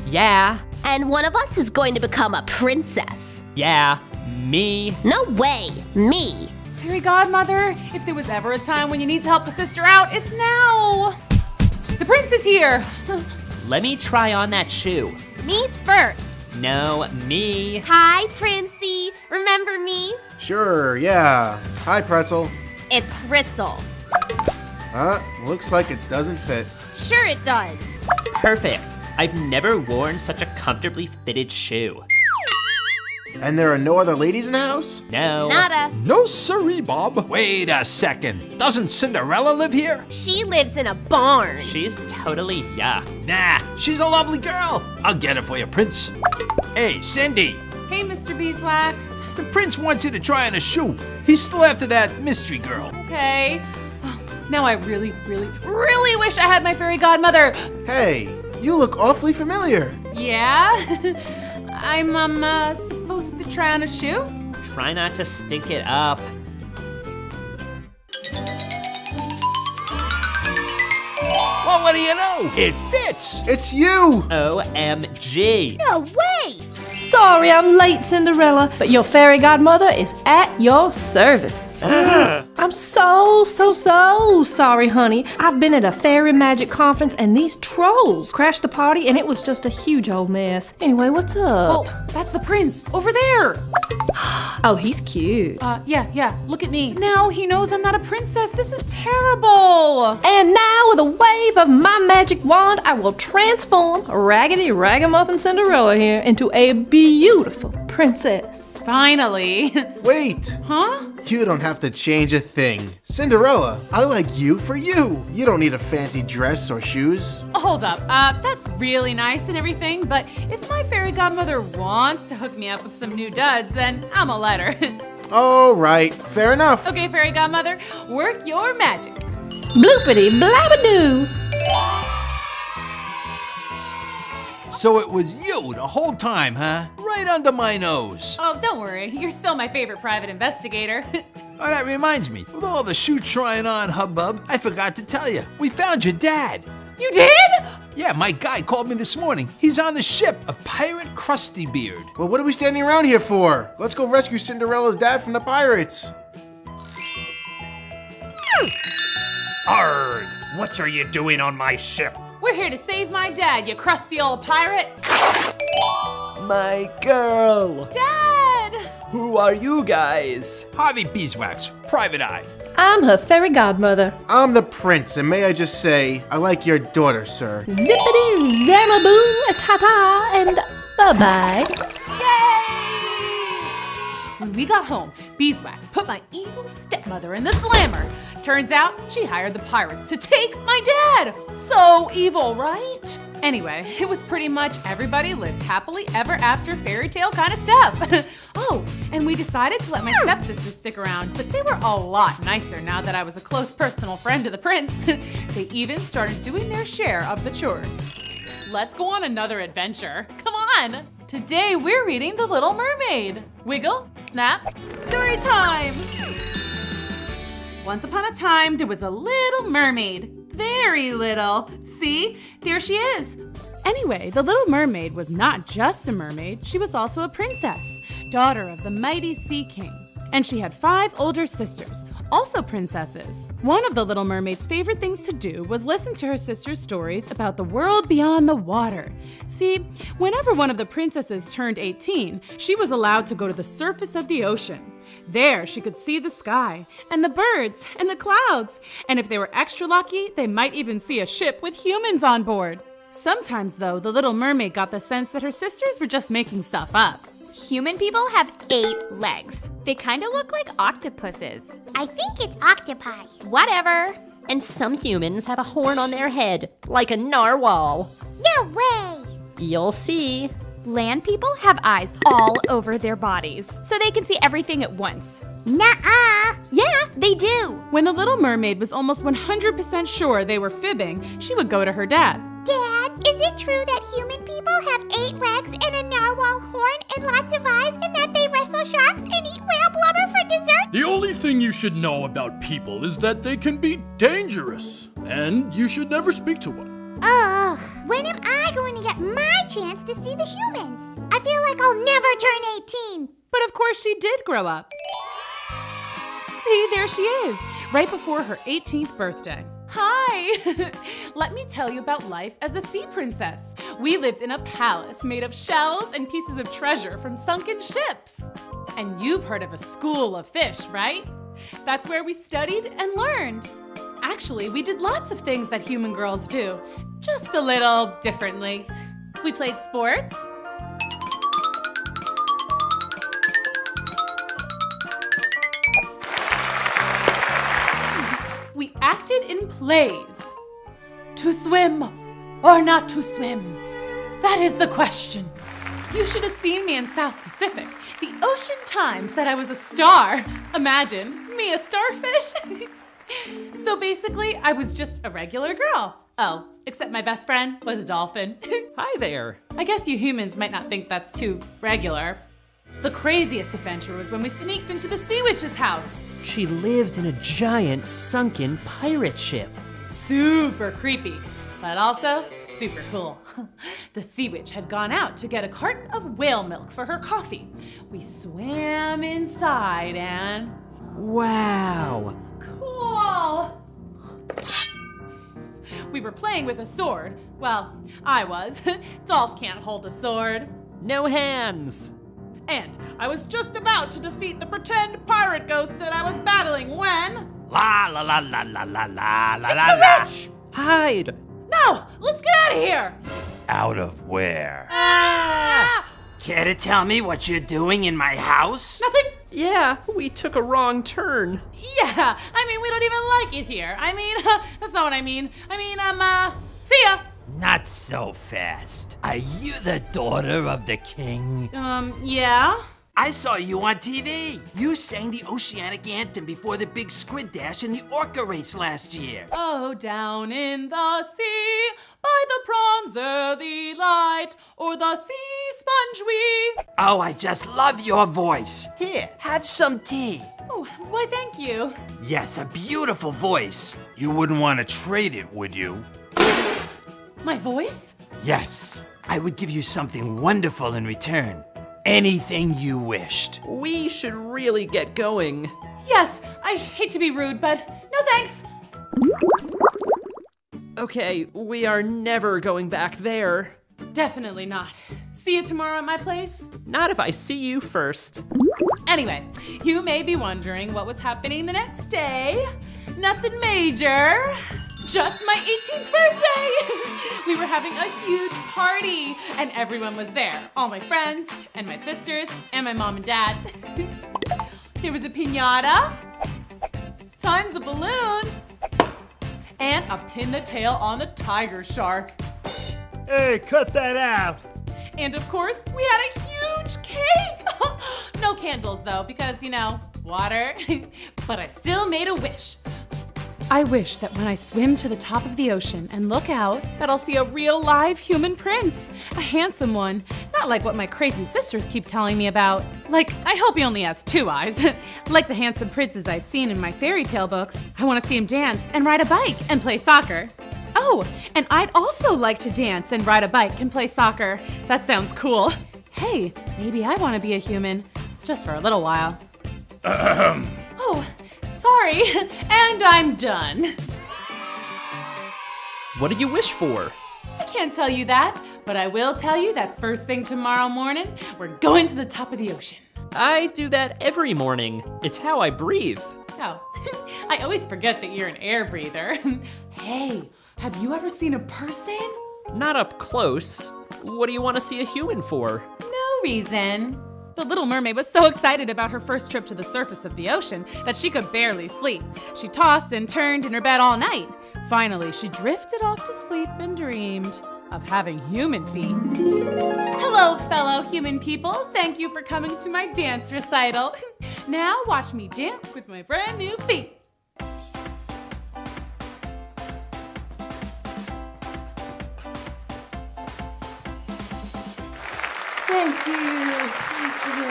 Yeah. And one of us is going to become a princess. Yeah, me. No way, me. Fairy godmother, if there was ever a time when you need to help a sister out, it's now. The prince is here. Let me try on that shoe. Me first. No, me. Hi, Princey. Remember me? Sure, yeah. Hi, Pretzel. It's Fritzel. Looks like it doesn't fit. Sure it does. Perfect. I've never worn such a comfortably fitted shoe. And there are no other ladies in the house? No. Nada. No siree, Bob. Wait a second. Doesn't Cinderella live here? She lives in a barn. She's totally yuck. Nah, she's a lovely girl. I'll get it for you, Prince. Hey, Cindy. Hey, Mr. Beeswax. The prince wants you to try on a shoe. He's still after that mystery girl. Okay. Now I really, really, really wish I had my fairy godmother. Hey, you look awfully familiar. Yeah? I'm supposed to try on a shoe? Try not to stink it up. Well, what do you know? It fits. It's you. OMG. No way. Sorry I'm late, Cinderella, but your fairy godmother is at your service. I'm so sorry, honey. I've been at a fairy magic conference and these trolls crashed the party and it was just a huge old mess. Anyway, what's up? Oh, that's the prince over there. Oh, he's cute. Yeah, look at me. Now he knows I'm not a princess. This is terrible. And now, with a wave of my magic wand, I will transform Raggedy Ragamuffin Cinderella here into a beautiful princess. Finally. Wait. Huh? You don't have to change a thing. Cinderella, I like you for you. You don't need a fancy dress or shoes. Hold up. That's really nice and everything, but if my fairy godmother wants to hook me up with some new duds, then I'ma let her. All right, fair enough. Okay, fairy godmother, work your magic. Bloopity blabadoo. So it was you the whole time, huh? Right under my nose. Oh, don't worry. You're still my favorite private investigator. Oh, that reminds me. With all the shoe trying on hubbub, I forgot to tell you. We found your dad. You did? Yeah, my guy called me this morning. He's on the ship, a pirate Krusty Beard. Well, what are we standing around here for? Let's go rescue Cinderella's dad from the pirates. Arrgh! What are you doing on my ship? We're here to save my dad, you crusty old pirate. My girl! Dad! Who are you guys? Harvey Beeswax, Private Eye. I'm her fairy godmother. I'm the prince, and may I just say, I like your daughter, sir. Zippity zamaboo, ta-ta, and bye-bye. When we got home, Beeswax put my evil stepmother in the slammer. Turns out she hired the pirates to take my dad. So evil, right? Anyway, it was pretty much everybody lives happily ever after fairy tale kind of stuff. Oh, and we decided to let my stepsisters stick around, but they were a lot nicer now that I was a close personal friend to the prince. They even started doing their share of the chores. Let's go on another adventure. Come on! Today we're reading The Little Mermaid. Wiggle, snap, story time! Once upon a time, there was a little mermaid. Very little. See? There she is. Anyway, the Little Mermaid was not just a mermaid, she was also a princess, daughter of the mighty Sea King. And she had 5 older sisters, also princesses. One of the Little Mermaid's favorite things to do was listen to her sister's stories about the world beyond the water. See, whenever one of the princesses turned 18, she was allowed to go to the surface of the ocean. There, she could see the sky, and the birds, and the clouds. And if they were extra lucky, they might even see a ship with humans on board. Sometimes, though, the Little Mermaid got the sense that her sisters were just making stuff up. Human people have 8 legs. They kind of look like octopuses. I think it's octopi. Whatever. And some humans have a horn on their head, like a narwhal. No way! You'll see. Land people have eyes all over their bodies, so they can see everything at once. Nuh-uh. Yeah, they do. When the Little Mermaid was almost 100% sure they were fibbing, she would go to her dad. Dad, is it true that human people have 8 legs and a narwhal horn and lots of eyes and that they wrestle sharks and eat whale blubber for dessert? The only thing you should know about people is that they can be dangerous, and you should never speak to one. Ugh, when am I going to get my chance to see the humans? I feel like I'll never turn 18. But of course she did grow up. See, there she is, right before her 18th birthday. Hi! Let me tell you about life as a sea princess. We lived in a palace made of shells and pieces of treasure from sunken ships. And you've heard of a school of fish, right? That's where we studied and learned. Actually, we did lots of things that human girls do, just a little differently. We played sports. We acted in plays. To swim or not to swim? That is the question. You should have seen me in South Pacific. The Ocean Times said I was a star. Imagine, me a starfish. So basically, I was just a regular girl. Oh, except my best friend was a dolphin. Hi there. I guess you humans might not think that's too regular. The craziest adventure was when we sneaked into the sea witch's house. She lived in a giant sunken pirate ship. Super creepy, but also super cool. The sea witch had gone out to get a carton of whale milk for her coffee. We swam inside and... Wow. Cool! We were playing with a sword. Well, I was. Dolph can't hold a sword. No hands. And I was just about to defeat the pretend pirate ghost that I was battling when... La la la la la la la la It's la the la. witch! Hide! No! Let's get out of here! Out of where? Ah! Care to tell me what you're doing in my house? Nothing. Yeah, we took a wrong turn. Yeah, I mean, we don't even like it here. I mean, that's not what I mean. I mean, see ya. Not so fast. Are you the daughter of the king? Yeah? I saw you on TV. You sang the Oceanic Anthem before the big squid dash in the orca race last year. Oh, down in the sea, by the prawns early light, or the sea sponge we... Oh, I just love your voice. Here, have some tea. Oh, why, thank you. Yes, a beautiful voice. You wouldn't want to trade it, would you? My voice? Yes, I would give you something wonderful in return. Anything you wished. We should really get going. Yes, I hate to be rude, but no thanks. Okay, we are never going back there. Definitely not. See you tomorrow at my place? Not if I see you first. Anyway, you may be wondering what was happening the next day. Nothing major. Just my 18th birthday! We were having a huge party, and everyone was there. All my friends, and my sisters, and my mom and dad. There was a piñata, tons of balloons, and a pin the tail on the tiger shark. Hey, cut that out! And of course, we had a huge cake! No candles though, because, you know, water. But I still made a wish. I wish that when I swim to the top of the ocean and look out, that I'll see a real live human prince. A handsome one. Not like what my crazy sisters keep telling me about. Like, I hope he only has 2 eyes. Like the handsome princes I've seen in my fairy tale books. I want to see him dance and ride a bike and play soccer. Oh, and I'd also like to dance and ride a bike and play soccer. That sounds cool. Hey, maybe I want to be a human. Just for a little while. Oh, sorry. And I'm done. What did you wish for? I can't tell you that, but I will tell you that first thing tomorrow morning, we're going to the top of the ocean. I do that every morning. It's how I breathe. Oh, I always forget that you're an air breather. Hey, have you ever seen a person? Not up close. What do you want to see a human for? No reason. The Little Mermaid was so excited about her first trip to the surface of the ocean that she could barely sleep. She tossed and turned in her bed all night. Finally, she drifted off to sleep and dreamed of having human feet. Hello, fellow human people. Thank you for coming to my dance recital. Now watch me dance with my brand new feet. Thank you. Thank you.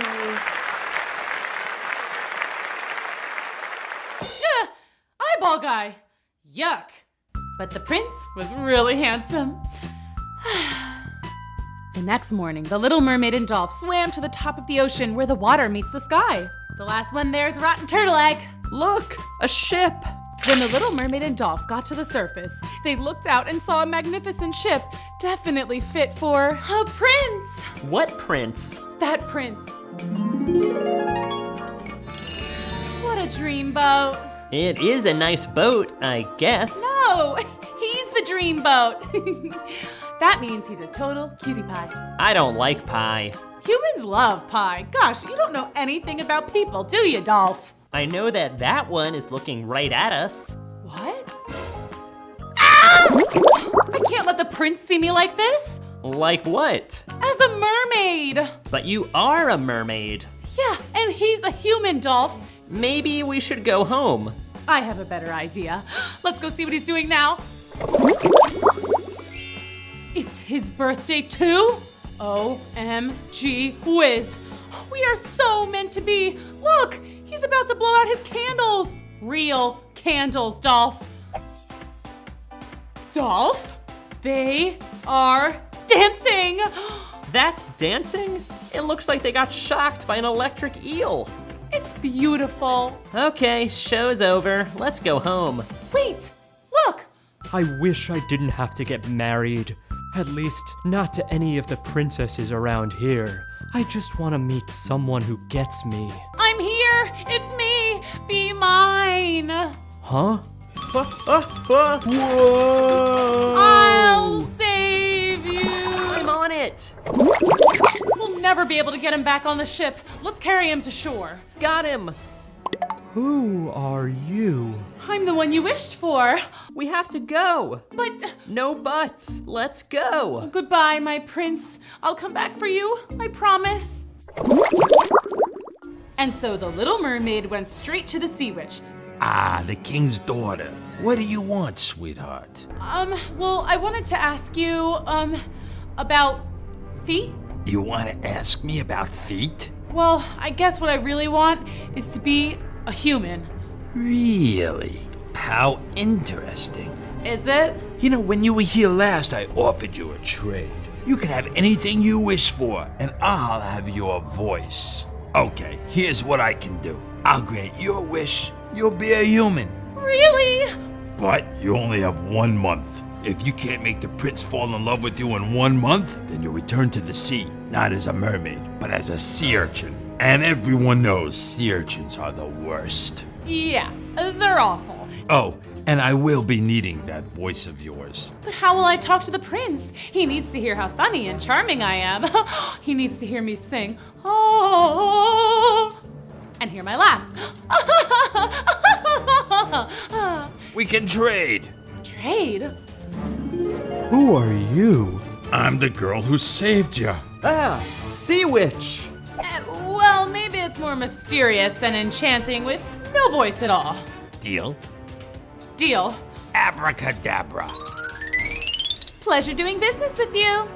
Eyeball guy. Yuck. But the prince was really handsome. The next morning, the Little Mermaid and Dolph swam to the top of the ocean where the water meets the sky. The last one there's rotten turtle egg. Look, a ship. When the Little Mermaid and Dolph got to the surface, they looked out and saw a magnificent ship, definitely fit for a prince. What prince? That prince. What a dreamboat. It is a nice boat, I guess. No, he's the dreamboat. That means he's a total cutie pie. I don't like pie. Humans love pie. Gosh, you don't know anything about people, do you, Dolph? I know that one is looking right at us. What? Ow! I can't let the prince see me like this. Like what? As a mermaid. But you are a mermaid. Yeah, and he's a human, Dolph. Maybe we should go home. I have a better idea. Let's go see what he's doing now. It's his birthday too? OMG whiz. We are so meant to be. Look, he's about to blow out his candles. Real candles, Dolph. Dolph? They are dancing. That's dancing? It looks like they got shocked by an electric eel. It's beautiful. Okay, show's over. Let's go home. Wait, look. I wish I didn't have to get married. At least, not to any of the princesses around here. I just want to meet someone who gets me. I'm here. It's me. Be mine. Huh? Whoa! I'll save you. I'm on it. We'll never be able to get him back on the ship. Let's carry him to shore. Got him. Who are you? I'm the one you wished for. We have to go. But... No buts. Let's go. Goodbye, my prince. I'll come back for you. I promise. And so the Little Mermaid went straight to the Sea Witch. Ah, the king's daughter. What do you want, sweetheart? Well, I wanted to ask you, about feet? You want to ask me about feet? Well, I guess what I really want is to be a human. Really? How interesting. Is it? You know, when you were here last, I offered you a trade. You can have anything you wish for, and I'll have your voice. Okay, here's what I can do. I'll grant your wish. You'll be a human. Really? But you only have 1 month. If you can't make the prince fall in love with you in 1 month, then you'll return to the sea, not as a mermaid, but as a sea urchin. And everyone knows sea urchins are the worst. Yeah, they're awful. Oh, and I will be needing that voice of yours. But how will I talk to the prince? He needs to hear how funny and charming I am. He needs to hear me sing, oh, and hear my laugh. We can trade. Trade? Who are you? I'm the girl who saved you. Ah, Sea Witch. Well, maybe it's more mysterious and enchanting with no voice at all. Deal? Deal. Abracadabra. Pleasure doing business with you.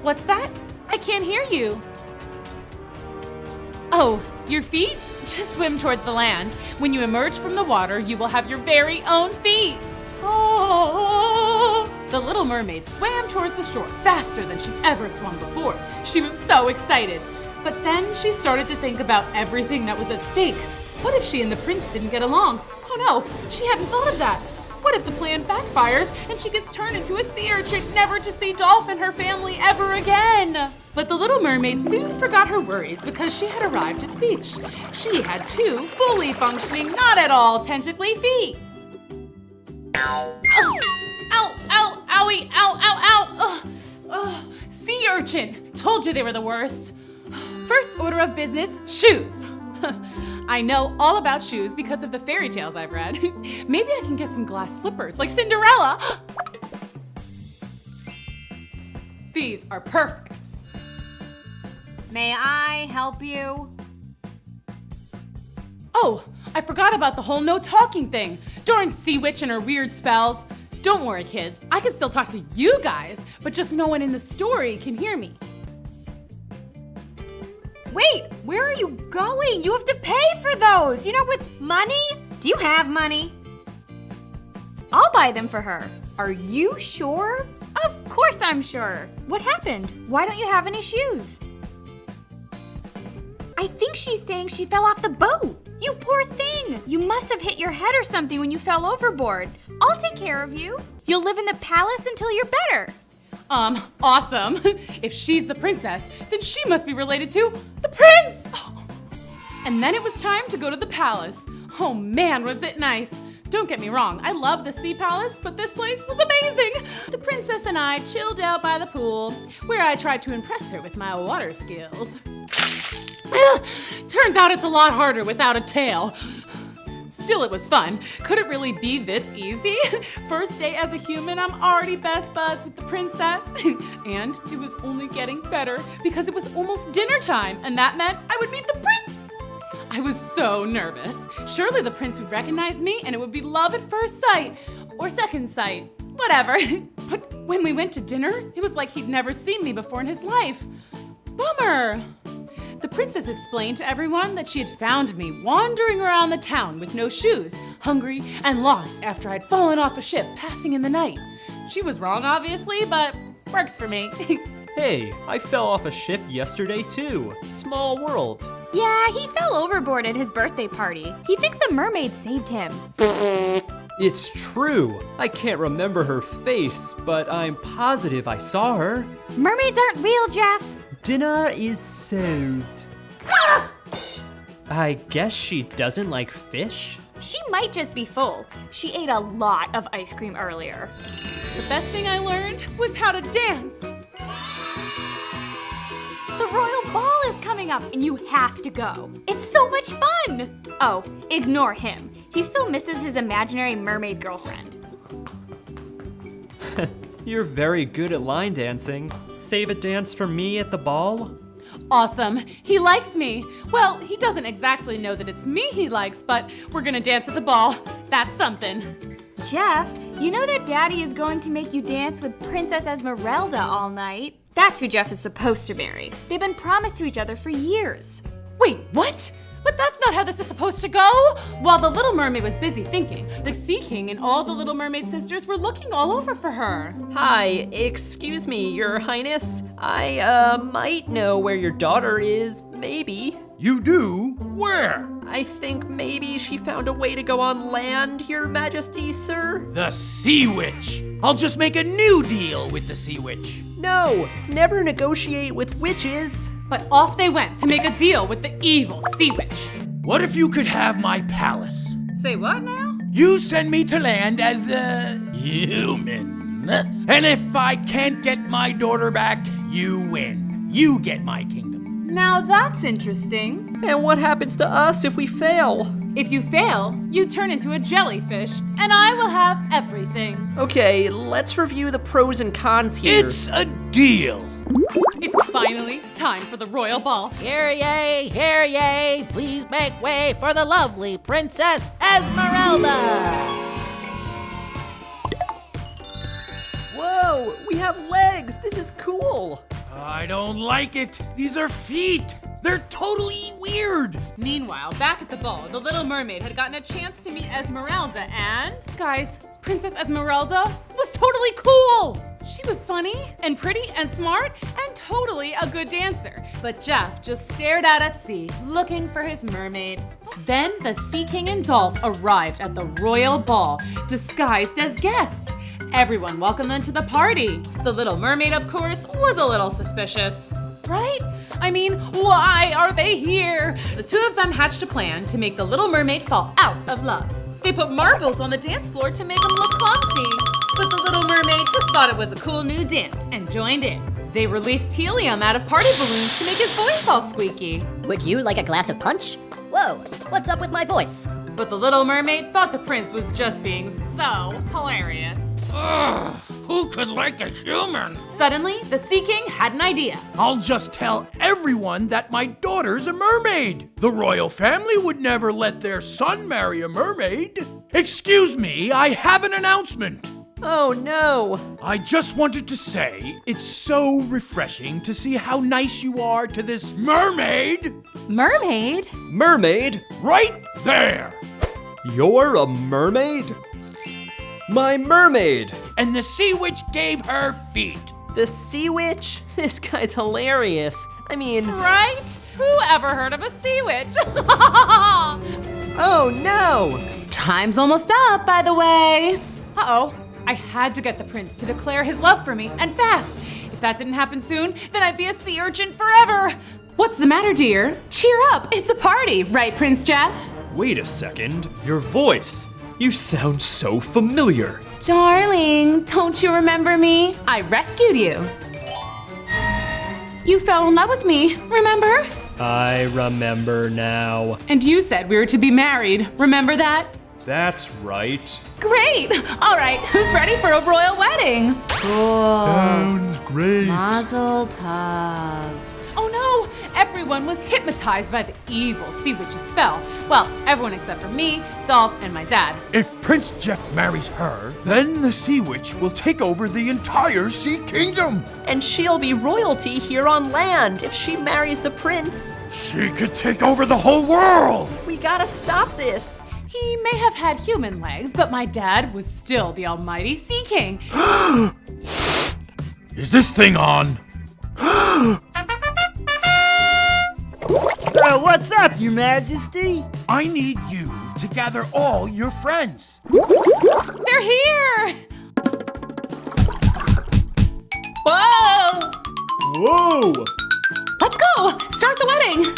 What's that? I can't hear you. Oh, your feet? Just swim towards the land. When you emerge from the water, you will have your very own feet. Oh! The Little Mermaid swam towards the shore faster than she'd ever swum before. She was so excited. But then she started to think about everything that was at stake. What if she and the prince didn't get along? Oh no, she hadn't thought of that. What if the plan backfires and she gets turned into a sea urchin, never to see Dolph and her family ever again? But the Little Mermaid soon forgot her worries because she had arrived at the beach. She had 2 fully functioning, not at all tentacly feet. Ow, ow, ow, owie, ow, ow, ow. sea urchin. Told you they were the worst. First order of business, shoes. I know all about shoes because of the fairy tales I've read. Maybe I can get some glass slippers like Cinderella. These are perfect. May I help you? Oh, I forgot about the whole no talking thing. Darn sea witch and her weird spells. Don't worry, kids. I can still talk to you guys, but just no one in the story can hear me. Wait, where are you going? You have to pay for those. You know, with money? Do you have money? I'll buy them for her. Are you sure? Of course I'm sure. What happened? Why don't you have any shoes? I think she's saying she fell off the boat. You poor thing. You must have hit your head or something when you fell overboard. I'll take care of you. You'll live in the palace until you're better. Awesome. If she's the princess, then she must be related to the prince. Oh. And then it was time to go to the palace. Oh man, was it nice. Don't get me wrong, I love the sea palace, but this place was amazing. The princess and I chilled out by the pool, where I tried to impress her with my water skills. Turns out it's a lot harder without a tail. Still, it was fun. Could it really be this easy? First day as a human, I'm already best buds with the princess. And it was only getting better because it was almost dinner time, and that meant I would meet the prince. I was so nervous. Surely the prince would recognize me and it would be love at first sight. Or second sight. Whatever. But when we went to dinner, it was like he'd never seen me before in his life. Bummer. The princess explained to everyone that she had found me wandering around the town with no shoes, hungry and lost after I'd fallen off a ship passing in the night. She was wrong, obviously, but works for me. Hey, I fell off a ship yesterday too. Small world. Yeah, he fell overboard at his birthday party. He thinks a mermaid saved him. It's true. I can't remember her face, but I'm positive I saw her. Mermaids aren't real, Jeff. Dinner is served. I guess she doesn't like fish? She might just be full. She ate a lot of ice cream earlier. The best thing I learned was how to dance. The royal ball is coming up and you have to go. It's so much fun. Oh, ignore him. He still misses his imaginary mermaid girlfriend. You're very good at line dancing. Save a dance for me at the ball? Awesome. He likes me. Well, he doesn't exactly know that it's me he likes, but we're gonna dance at the ball. That's something. Jeff, you know that Daddy is going to make you dance with Princess Esmeralda all night? That's who Jeff is supposed to marry. They've been promised to each other for years. Wait, what? But that's not how this is supposed to go. While the Little Mermaid was busy thinking, the Sea King and all the Little Mermaid sisters were looking all over for her. Hi, excuse me, Your Highness. I might know where your daughter is, maybe. You do? Where? I think maybe she found a way to go on land, Your Majesty, sir. The Sea Witch! I'll just make a new deal with the Sea Witch. No, never negotiate with witches. But off they went to make a deal with the evil Sea Witch. What if you could have my palace? Say what now? You send me to land as a human. And if I can't get my daughter back, you win. You get my kingdom. Now that's interesting. And what happens to us if we fail? If you fail, you turn into a jellyfish, and I will have everything. Okay, let's review the pros and cons here. It's a deal. It's finally time for the royal ball. Hear ye, please make way for the lovely Princess Esmeralda. Whoa, we have legs. This is cool. I don't like it. These are feet. They're totally weird. Meanwhile, back at the ball, the Little Mermaid had gotten a chance to meet Esmeralda and... Guys, Princess Esmeralda was totally cool. She was funny and pretty and smart and totally a good dancer. But Jeff just stared out at sea, looking for his mermaid. Then the Sea King and Dolph arrived at the royal ball, disguised as guests. Everyone welcomed them to the party. The Little Mermaid, of course, was a little suspicious. Right? I mean, why are they here? The two of them hatched a plan to make the Little Mermaid fall out of love. They put marbles on the dance floor to make them look clumsy. But the Little Mermaid just thought it was a cool new dance and joined in. They released helium out of party balloons to make his voice all squeaky. Would you like a glass of punch? Whoa, what's up with my voice? But the Little Mermaid thought the prince was just being so hilarious. Ugh, who could like a human? Suddenly, the Sea King had an idea. I'll just tell everyone that my daughter's a mermaid. The royal family would never let their son marry a mermaid. Excuse me, I have an announcement. Oh no! I just wanted to say, it's so refreshing to see how nice you are to this mermaid. Mermaid? Mermaid? Right there! You're a mermaid? My mermaid! And the sea witch gave her feet. The sea witch? This guy's hilarious. I mean... Right? Who ever heard of a sea witch? Oh no! Time's almost up, by the way. Uh-oh. I had to get the prince to declare his love for me, and fast. If that didn't happen soon, then I'd be a sea urchin forever. What's the matter, dear? Cheer up, it's a party, right, Prince Jeff? Wait a second. Your voice. You sound so familiar. Darling, don't you remember me? I rescued you. You fell in love with me, remember? I remember now. And you said we were to be married, remember that? That's right. Great! All right, who's ready for a royal wedding? Cool. Sounds great. Mazel tov. Oh no! Everyone was hypnotized by the evil sea witch's spell. Well, everyone except for me, Dolph, and my dad. If Prince Jeff marries her, then the sea witch will take over the entire sea kingdom. And she'll be royalty here on land if she marries the prince. She could take over the whole world. We gotta stop this. He may have had human legs, but my dad was still the almighty Sea King. Is this thing on? What's up, Your Majesty? I need you to gather all your friends. They're here! Whoa! Whoa! Let's go! Start the wedding!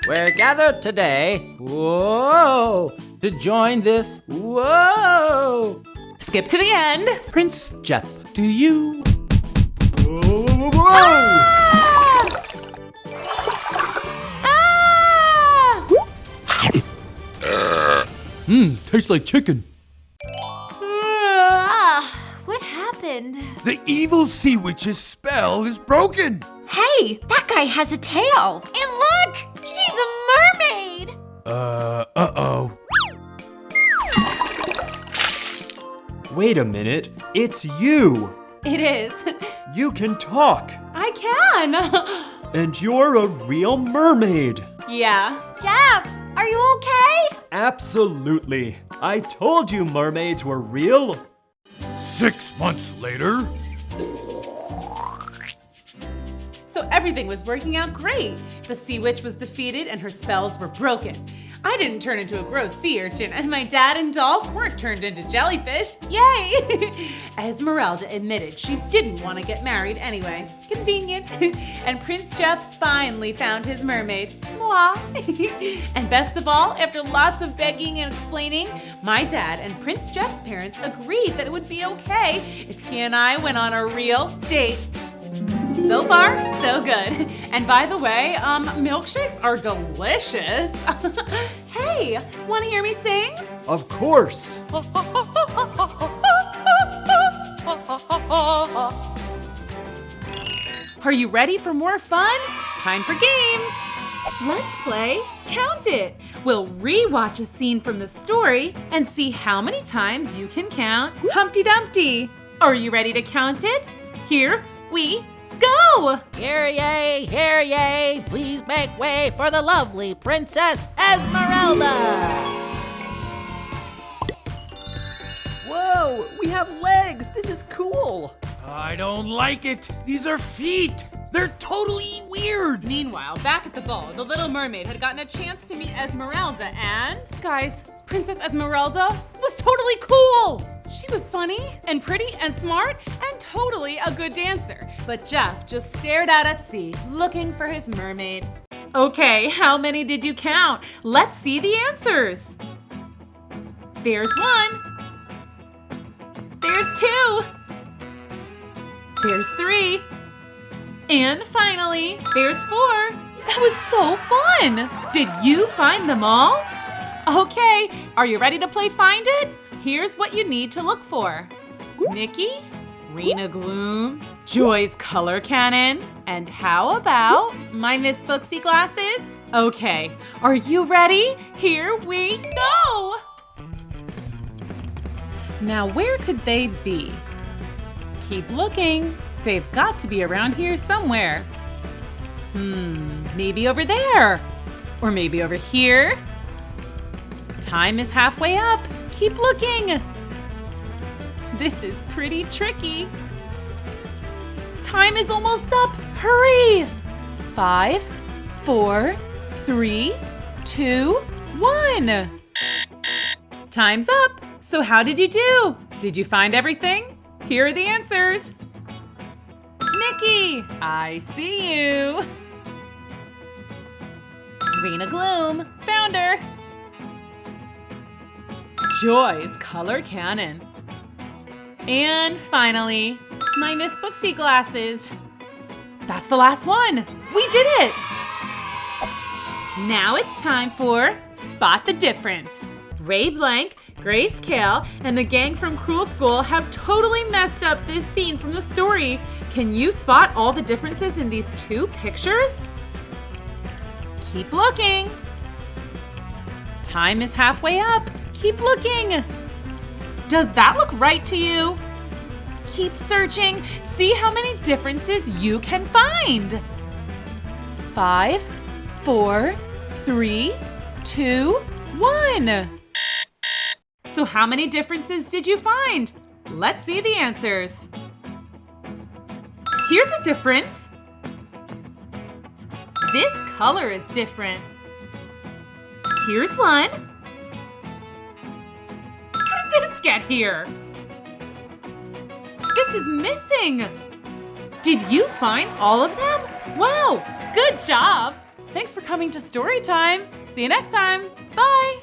We're gathered today, whoa, to join this, whoa. Skip to the end. Prince Jeff, do you... Whoa! Ah! Ah! Tastes like chicken. What happened? The evil sea witch's spell is broken. Hey, that guy has a tail. And look, she's a mermaid. Uh-oh. Wait a minute. It's you. It is. You can talk. I can. And you're a real mermaid. Yeah. Jeff, are you okay? Absolutely. I told you mermaids were real. 6 months later. So everything was working out great. The sea witch was defeated and her spells were broken. I didn't turn into a gross sea urchin, and my dad and Dolph weren't turned into jellyfish. Yay! Esmeralda admitted she didn't want to get married anyway. Convenient. And Prince Jeff finally found his mermaid. Mwah. And best of all, after lots of begging and explaining, my dad and Prince Jeff's parents agreed that it would be okay if he and I went on a real date. So far, so good. And by the way, milkshakes are delicious. Hey, want to hear me sing? Of course. Are you ready for more fun? Time for games. Let's play Count It. We'll re-watch a scene from the story and see how many times you can count Humpty Dumpty. Are you ready to count it? Here we go! Hear ye, please make way for the lovely Princess Esmeralda! Whoa, we have legs. This is cool. I don't like it. These are feet. They're totally weird. Meanwhile, back at the ball, the Little Mermaid had gotten a chance to meet Esmeralda and... Guys, Princess Esmeralda was totally cool! She was funny and pretty and smart and totally a good dancer. But Jeff just stared out at sea, looking for his mermaid. Okay, how many did you count? Let's see the answers. There's 1. There's 2. There's 3. And finally, there's 4. That was so fun! Did you find them all? Okay, are you ready to play Find It? Here's what you need to look for. Nikki, Rena Gloom, Joy's color cannon, and how about my Miss Booksy glasses? Okay, are you ready? Here we go! Now where could they be? Keep looking. They've got to be around here somewhere. Maybe over there. Or maybe over here. Time is halfway up. Keep looking. This is pretty tricky. Time is almost up. Hurry! 5, 4, 3, 2, 1. Time's up. So how did you do? Did you find everything? Here are the answers. Nikki, I see you. Rena Gloom, found her. Joy's color cannon. And finally, my Miss Booksy glasses. That's the last one. We did it. Now it's time for Spot the Difference. Ray Blank, Grace Kale, and the gang from Cruel School have totally messed up this scene from the story. Can you spot all the differences in these 2 pictures? Keep looking. Time is halfway up. Keep looking. Does that look right to you? Keep searching. See how many differences you can find. 5, 4, 3, 2, 1. So how many differences did you find? Let's see the answers. Here's a difference. This color is different. Here's one. How did this get here? This is missing. Did you find all of them? Wow, good job. Thanks for coming to Storytime. See you next time. Bye.